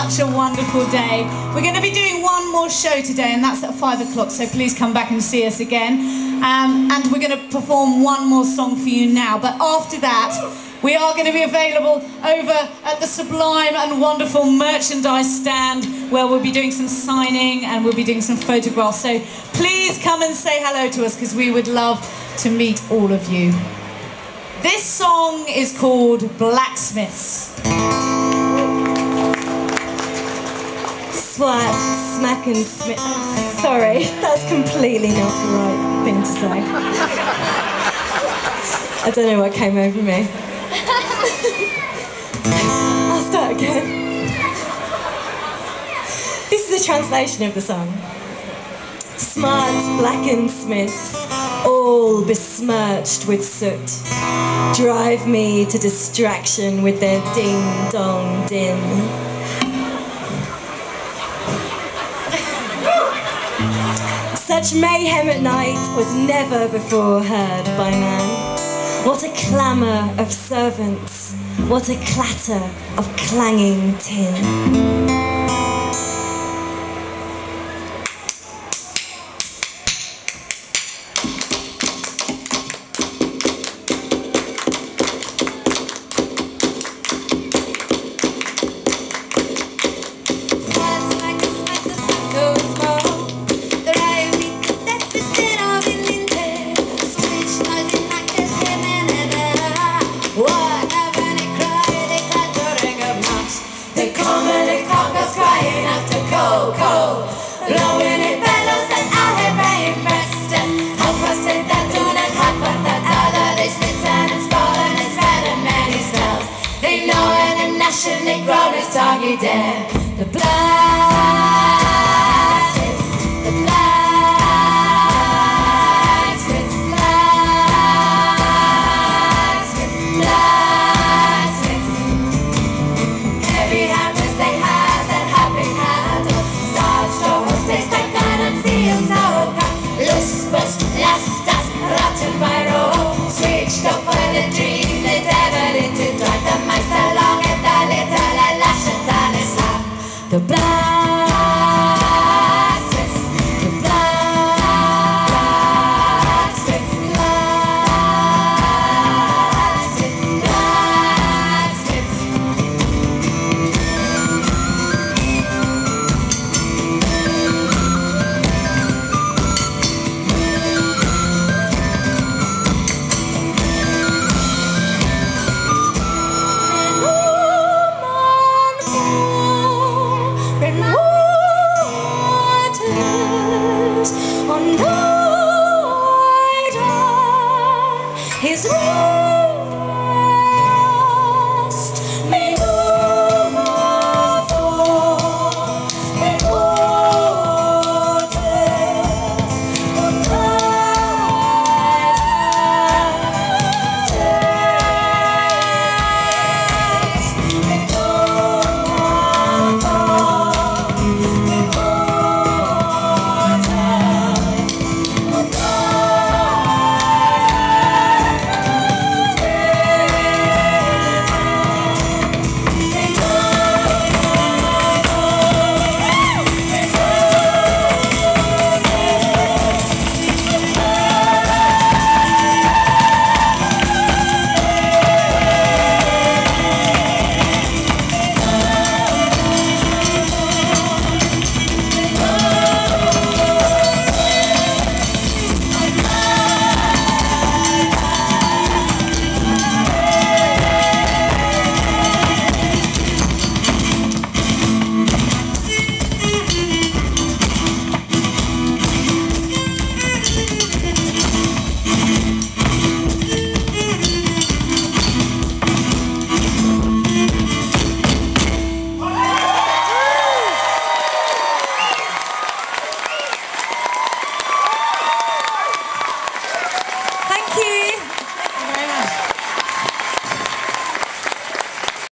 such a wonderful day. We're going to be doing one more show today, and that's at 5 o'clock, so please come back and see us again. And we're going to perform one more song for you now, but after that, we are going to be available over at the sublime and wonderful merchandise stand, where we'll be doing some signing and we'll be doing some photographs. So please come and say hello to us, because we would love to meet all of you. This song is called Blacksmiths. Slap, smack and smith. Sorry, that's completely not the right thing to say. I don't know what came over me. I'll start again. This is a translation of the song. Smart, blackened smiths, all besmirched with soot, drive me to distraction with their ding-dong din. Such mayhem at night was never before heard by man. What a clamour of servants, what a clatter of clanging tin. The blacksmiths, the blacksmiths, blacksmiths. Heavy hammers they had, that happy handle. Stars, straws, they stacked iron and steel, sauerkraut. Lustbus, lastas, Rattenbeiro. Switched off for the dream, they dabbled into drive. The meister long and the little the blacksmiths, the blacksmiths, blacksmiths, on the island, his